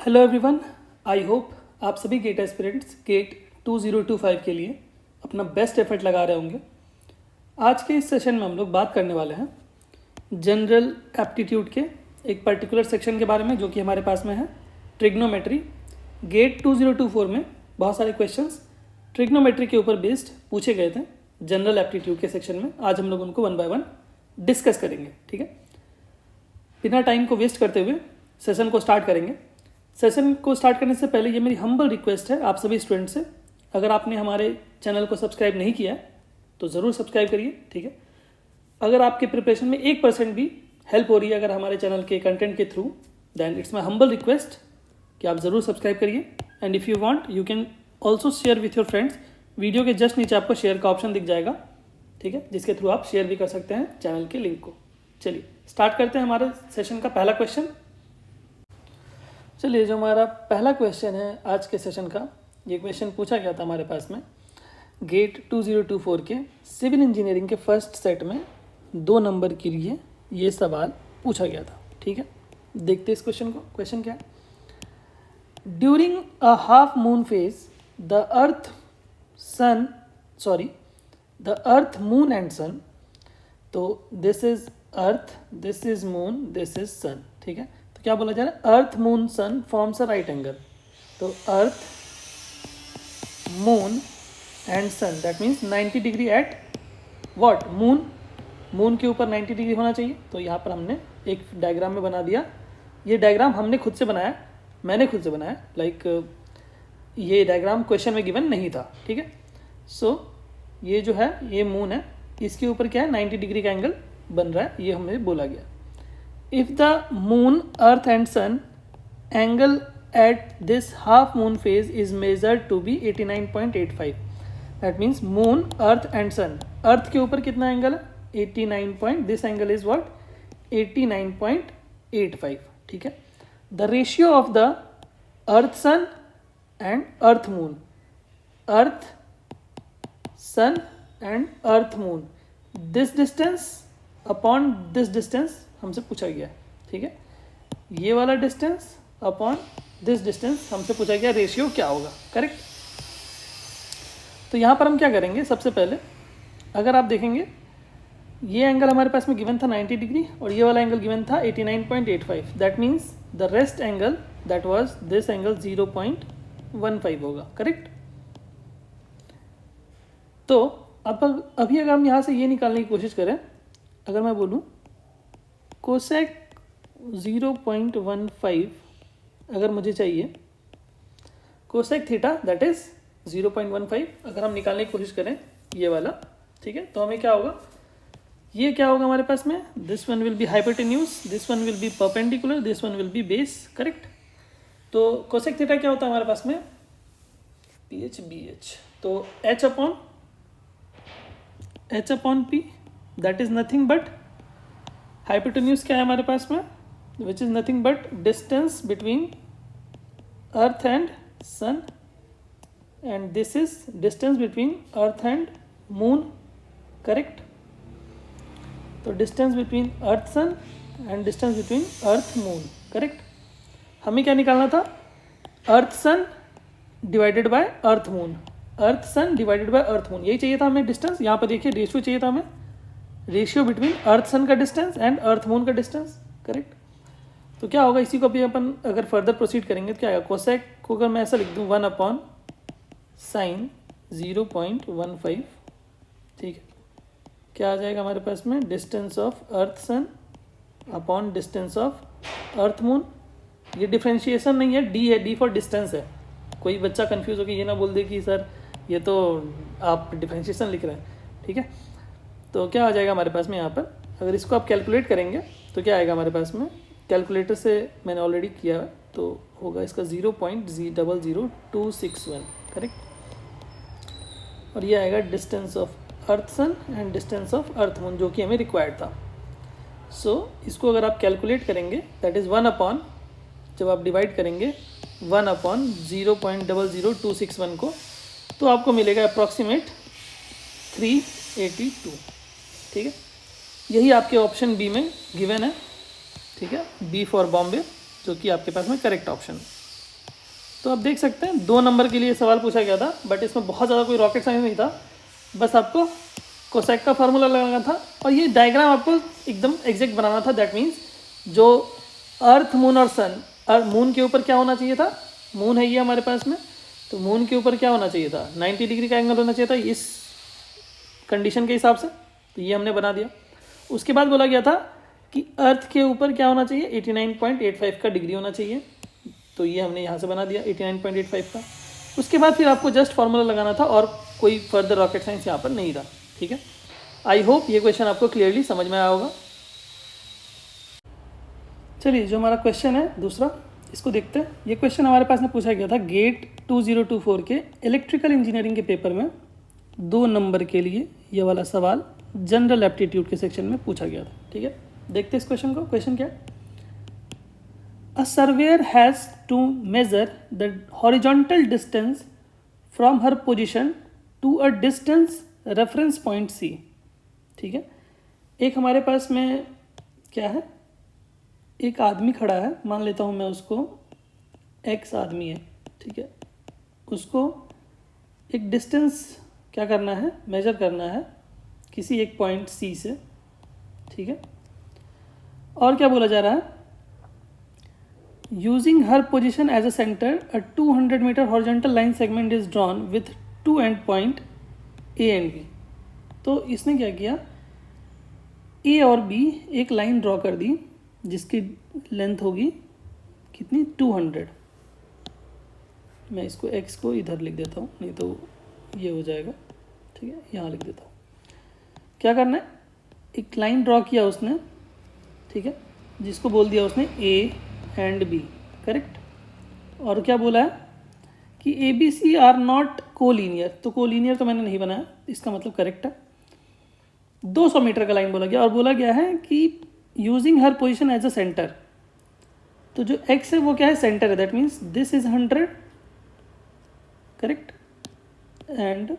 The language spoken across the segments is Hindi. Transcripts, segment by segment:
हेलो एवरीवन, आई होप आप सभी गेट एस्पिरेंट्स गेट 2025 के लिए अपना बेस्ट एफर्ट लगा रहे होंगे। आज के इस सेशन में हम लोग बात करने वाले हैं जनरल एप्टीट्यूड के एक पर्टिकुलर सेक्शन के बारे में जो कि हमारे पास में है ट्रिग्नोमेट्री। गेट 2024 में बहुत सारे क्वेश्चंस ट्रिग्नोमेट्री के ऊपर बेस्ड पूछे गए थे जनरल एप्टीट्यूड के सेक्शन में। आज हम लोग उनको वन बाय वन डिस्कस करेंगे, ठीक है। बिना टाइम को वेस्ट करते हुए सेशन को स्टार्ट करेंगे। सेशन को स्टार्ट करने से पहले ये मेरी हम्बल रिक्वेस्ट है आप सभी स्टूडेंट से, अगर आपने हमारे चैनल को सब्सक्राइब नहीं किया है तो ज़रूर सब्सक्राइब करिए, ठीक है। अगर आपके प्रिपरेशन में 1% भी हेल्प हो रही है अगर हमारे चैनल के कंटेंट के थ्रू, then it's my humble request कि आप ज़रूर सब्सक्राइब करिए। And if you want you can also share with your friends. Video के जस्ट नीचे आपको शेयर का ऑप्शन दिख जाएगा, ठीक है, जिसके थ्रू आप शेयर भी कर सकते हैं चैनल के लिंक को। चलिए स्टार्ट करते हैं हमारे सेशन का पहला क्वेश्चन। चलिए, जो हमारा पहला क्वेश्चन है आज के सेशन का, ये क्वेश्चन पूछा गया था हमारे पास में गेट 2024 के सिविल इंजीनियरिंग के फर्स्ट सेट में 2 नंबर के लिए ये सवाल पूछा गया था, ठीक है। देखते इस क्वेश्चन को। क्वेश्चन क्या है? During a half moon phase the earth moon and sun, तो this is earth, this is moon, this is sun, ठीक है। तो क्या बोला जा रहा है? Earth moon sun forms a right angle. तो earth moon and sun that means 90 degree at what? Moon के ऊपर 90 डिग्री होना चाहिए। तो यहाँ पर हमने एक डायग्राम में बना दिया। ये डायग्राम हमने खुद से बनाया, मैंने खुद से बनाया, लाइक ये डायग्राम क्वेश्चन में गिवन नहीं था, ठीक है। सो ये जो है ये मून है, इसके ऊपर क्या है? 90 डिग्री का एंगल बन रहा है, ये हमें बोला गया। If the moon, earth and sun angle at this half moon phase is measured to be 89.85, that means moon, earth and sun, earth के ऊपर कितना एंगल है? 89 point, this angle is what? 89.85, ठीक है। The ratio of the earth sun and earth moon, earth sun and earth moon, this distance upon this distance हमसे पूछा गया, ठीक है। ये वाला डिस्टेंस अपॉन दिस डिस्टेंस हमसे पूछा गया, रेशियो क्या होगा, करेक्ट। तो यहाँ पर हम क्या करेंगे? सबसे पहले अगर आप देखेंगे ये एंगल हमारे पास में गिवन था 90 डिग्री और ये वाला एंगल गिवन था 89.85, that means the rest angle that was this angle 0.15 होगा, करेक्ट। तो अब अभी अगर हम यहाँ से ये निकालने की कोशिश करें, अगर मैं बोलूँ कोसेक 0.15 अगर मुझे चाहिए, कोसेक थीटा दैट इज 0.15 अगर हम निकालने की कोशिश करें ये वाला, ठीक है, तो हमें क्या होगा? ये क्या होगा हमारे पास में? This one will be hypotenuse, this one will be perpendicular, this one will be base, correct. तो कोसेक थीटा क्या होता है हमारे पास में? PH तो H upon P that is nothing but hypotenuse क्या है हमारे पास में? Which is nothing but distance between earth and sun, and this is distance between earth and moon, correct. तो distance between earth sun and distance between earth moon, correct. हमें क्या निकालना था? Earth sun divided by earth moon, earth sun divided by earth moon, यही चाहिए था हमें डिस्टेंस। यहाँ पर देखिए रेशियो चाहिए था हमें, रेशियो बिटवीन अर्थ सन का डिस्टेंस एंड अर्थ मून का डिस्टेंस, करेक्ट। तो क्या होगा? इसी को भी अपन अगर फर्दर प्रोसीड करेंगे तो क्या आएगा? कोसेक को अगर मैं ऐसा लिख दूँ 1 अपॉन साइन 0.15, ठीक है, क्या आ जाएगा हमारे पास में? Distance of earth sun upon distance of earth moon. ये डिफ्रेंशिएशन नहीं है, डी है, डी फॉर डिस्टेंस है। कोई बच्चा कंफ्यूज होकर ये ना बोल दे कि सर ये तो आप डिफ्रेंशिएशन लिख रहे हैं, ठीक है। तो क्या आ जाएगा हमारे पास में यहाँ पर? अगर इसको आप कैलकुलेट करेंगे तो क्या आएगा हमारे पास में? कैलकुलेटर से मैंने ऑलरेडी किया है, तो होगा इसका 0.00261, करेक्ट। और ये आएगा distance of earth sun and distance of earth moon जो कि हमें रिक्वायर्ड था। सो इसको अगर आप कैलकुलेट करेंगे दैट इज़ 1 अपॉन, जब आप डिवाइड करेंगे 1 अपॉन 0.00261 को, तो आपको मिलेगा अप्रॉक्सीमेट 382, ठीक है। यही आपके ऑप्शन बी में गिवन है, ठीक है, बी फॉर बॉम्बे, जो कि आपके पास में करेक्ट ऑप्शन है। तो आप देख सकते हैं 2 नंबर के लिए सवाल पूछा गया था, बट इसमें बहुत ज़्यादा कोई रॉकेट साइंस नहीं था, बस आपको कोसेक का फार्मूला लगाना था और ये डायग्राम आपको एकदम एग्जैक्ट बनाना था। दैट मीन्स जो अर्थ, मून और सन, मून के ऊपर क्या होना चाहिए था, मून है ये हमारे पास में, तो मून के ऊपर क्या होना चाहिए था, 90 डिग्री का एंगल होना चाहिए था इस कंडीशन के हिसाब से, तो ये हमने बना दिया। उसके बाद बोला गया था कि अर्थ के ऊपर क्या होना चाहिए, 89.85 का डिग्री होना चाहिए, तो ये हमने यहाँ से बना दिया 89.85 का। उसके बाद फिर आपको जस्ट फार्मूला लगाना था और कोई फर्दर रॉकेट साइंस यहाँ पर नहीं था। ठीक है, आई होप ये क्वेश्चन आपको क्लियरली समझ में आया होगा। चलिए, जो हमारा क्वेश्चन है दूसरा, इसको देखते हैं। ये क्वेश्चन हमारे पास में पूछा गया था गेट 2024 के इलेक्ट्रिकल इंजीनियरिंग के पेपर में 2 नंबर के लिए ये वाला सवाल जनरल एप्टीट्यूड के सेक्शन में पूछा गया था। ठीक है, देखते हैं इस क्वेश्चन को। क्वेश्चन क्या है, a surveyor has to measure the horizontal distance from her position to a distance reference point C. ठीक है, एक हमारे पास में क्या है, एक आदमी खड़ा है, मान लेता हूँ मैं उसको एक्स आदमी है। ठीक है, उसको एक डिस्टेंस क्या करना है, मेजर करना है किसी एक पॉइंट सी से। ठीक है, और क्या बोला जा रहा है, using her position as a center a 200 meter horizontal line segment is drawn with 2 end point A and B. तो इसने क्या किया, ए और बी एक लाइन ड्रॉ कर दी जिसकी लेंथ होगी कितनी, 200। मैं इसको x को इधर लिख देता हूँ, नहीं तो ये हो जाएगा। ठीक है, यहाँ लिख देता हूँ। क्या करना है, एक लाइन ड्रॉ किया उसने, ठीक है, जिसको बोल दिया उसने a एंड b, करेक्ट। और क्या बोला है कि A B C are not collinear, तो कोलीनियर तो मैंने नहीं बनाया, इसका मतलब करेक्ट है। 200 मीटर का लाइन बोला गया और बोला गया है कि using her position as a center, तो जो x है वो क्या है, सेंटर है। That means this is 100, correct, and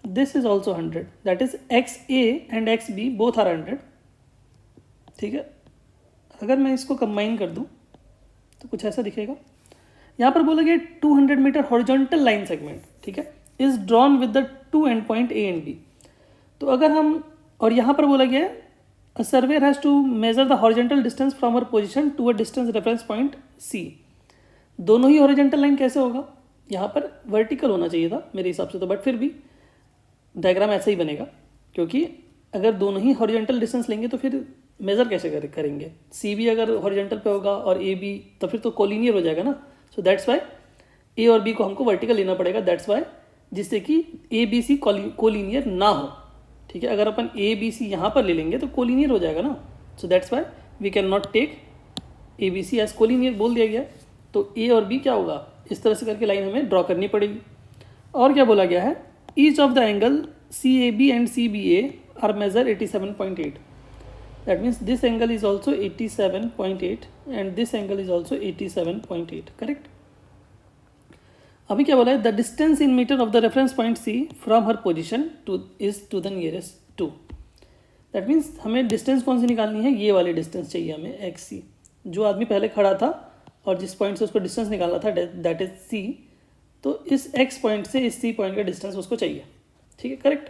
this is also 100। That is XA and XB both are 100। ठीक है, अगर मैं इसको कंबाइन कर दूं तो कुछ ऐसा दिखेगा। यहाँ पर बोला गया 200 मीटर हॉरिजॉन्टल लाइन सेगमेंट, ठीक है, is drawn with the 2 end point A and B. तो अगर हम, और यहाँ पर बोला गया है a surveyor has to measure the horizontal distance from her position to a distance reference point C। दोनों ही हॉरिजॉन्टल लाइन कैसे होगा, यहाँ पर वर्टिकल होना चाहिए था मेरे हिसाब से, तो बट फिर भी डायग्राम ऐसा ही बनेगा, क्योंकि अगर दोनों ही हॉरिजॉन्टल डिस्टेंस लेंगे तो फिर मेजर कैसे करेंगे। सी भी अगर हॉरिजॉन्टल पे होगा और ए बी, तो फिर तो कोलिनियर हो जाएगा ना। सो दैट्स वाई ए और बी को हमको वर्टिकल लेना पड़ेगा। दैट्स वाई, जिससे कि ए बी सी कोलिनियर ना हो। ठीक है, अगर अपन ए बी सी यहाँ पर ले लेंगे तो कोलिनियर हो जाएगा ना। So that's why we can not take A B C as collinear, बोल दिया गया। तो ए और बी क्या होगा, इस तरह से करके लाइन हमें ड्रॉ करनी पड़ेगी। और क्या बोला गया है, each of the angle C A B and C B A are measure 87.8। That means this angle is also 87.8 and this angle is also 87.8, correct. अभी क्या बोला है, the distance in meter of the reference point C from her position to is to the nearest 2। That means हमें डिस्टेंस कौन सी निकालनी है, ये वाली डिस्टेंस चाहिए हमें, एक्स सी। जो आदमी पहले खड़ा था और जिस पॉइंट से उसको डिस्टेंस निकालना था, दैट इज सी, तो इस एक्स पॉइंट से इस सी पॉइंट का डिस्टेंस उसको चाहिए। ठीक है, करेक्ट।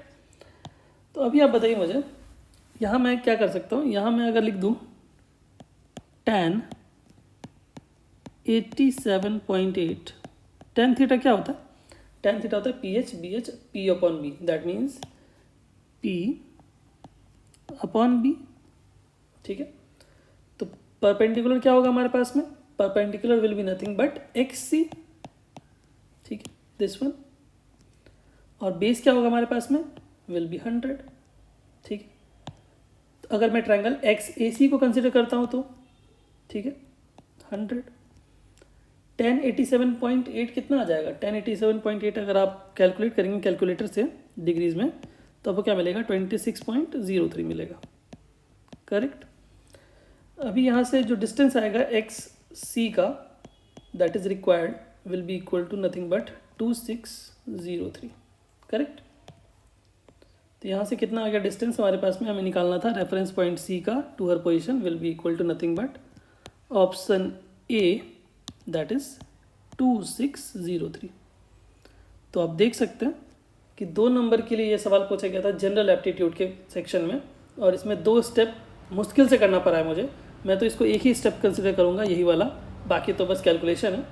तो अभी आप बताइए मुझे, यहाँ मैं क्या कर सकता हूँ, यहाँ मैं अगर लिख दूँ tan 87.8, tan थीटा क्या होता है, tan थीटा होता है PH BH P upon B। That means P upon B। ठीक है, तो परपेंडिकुलर क्या होगा हमारे पास में, perpendicular will be nothing but XC। ठीक है, दिस वन। और बेस क्या होगा हमारे पास में, विल बी 100। ठीक है, तो अगर मैं ट्रायंगल XAC को कंसिडर करता हूँ तो ठीक है 100। tan 87.8 कितना आ जाएगा, tan 87.8 अगर आप कैलकुलेट करेंगे कैलकुलेटर से डिग्रीज में, तो आपको क्या मिलेगा, 26.03 मिलेगा, करेक्ट। अभी यहाँ से जो डिस्टेंस आएगा XC का, that is required will be equal to nothing but 2603, correct. तो यहाँ से कितना आ गया डिस्टेंस हमारे पास में, हमें निकालना था रेफरेंस पॉइंट सी का to her position will be equal to nothing but option A that is 2603। तो आप देख सकते हैं कि 2 नंबर के लिए ये सवाल पूछा गया था जनरल एप्टीट्यूड के सेक्शन में, और इसमें 2 स्टेप मुश्किल से करना पड़ा है मुझे। मैं तो इसको एक ही स्टेप कंसिडर करूँगा, यही वाला, बाकी तो बस कैलकुलेशन है।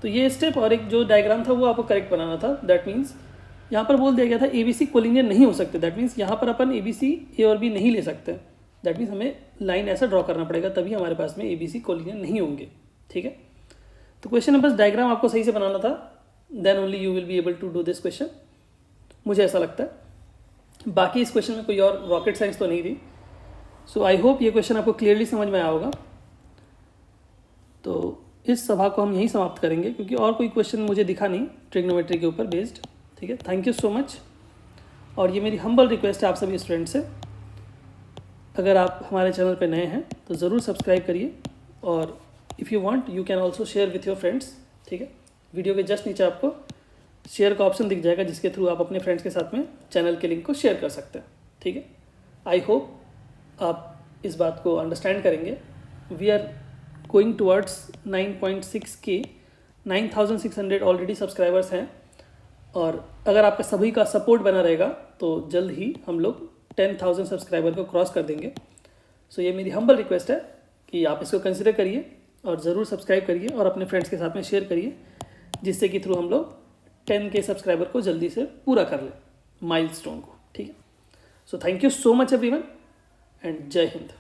तो ये स्टेप और एक जो डायग्राम था वो आपको करेक्ट बनाना था। दैट मीन्स यहाँ पर बोल दिया गया था ABC कोलिनियर नहीं हो सकते। दैट मीन्स यहाँ पर अपन ABC A और B नहीं ले सकते। दैट मीन्स हमें लाइन ऐसा ड्रॉ करना पड़ेगा, तभी हमारे पास में ABC कोलिनियर नहीं होंगे। ठीक है, तो क्वेश्चन में बस डायग्राम आपको सही से बनाना था, then only you will be able to do this question, मुझे ऐसा लगता है। बाकी इस क्वेश्चन में कोई और रॉकेट साइंस तो नहीं थी। सो आई होप ये क्वेश्चन आपको क्लियरली समझ में आया होगा। तो इस सभा को हम यहीं समाप्त करेंगे, क्योंकि और कोई क्वेश्चन मुझे दिखा नहीं ट्रिग्नोमेट्री के ऊपर बेस्ड। ठीक है, थैंक यू सो मच। और ये मेरी हम्बल रिक्वेस्ट है आप सभी स्टूडेंट से, अगर आप हमारे चैनल पे नए हैं तो ज़रूर सब्सक्राइब करिए, और if you want you can also share with your friends. ठीक है, वीडियो के जस्ट नीचे आपको शेयर का ऑप्शन दिख जाएगा, जिसके थ्रू आप अपने फ्रेंड्स के साथ में चैनल के लिंक को शेयर कर सकते हैं। ठीक है, आई होप आप इस बात को अंडरस्टैंड करेंगे। We are going towards 9.6K, 9600 already subscribers हैं, और अगर आपका सभी का सपोर्ट बना रहेगा तो जल्द ही हम लोग 10,000 सब्सक्राइबर को क्रॉस कर देंगे। सो ये मेरी हम्बल रिक्वेस्ट है कि आप इसको कंसिडर करिए और ज़रूर सब्सक्राइब करिए और अपने फ्रेंड्स के साथ में शेयर करिए, जिससे कि थ्रू हम लोग 10K सब्सक्राइबर को जल्दी से पूरा कर लें, माइलस्टोन को। ठीक है, so thank you so much everyone and जय हिंद।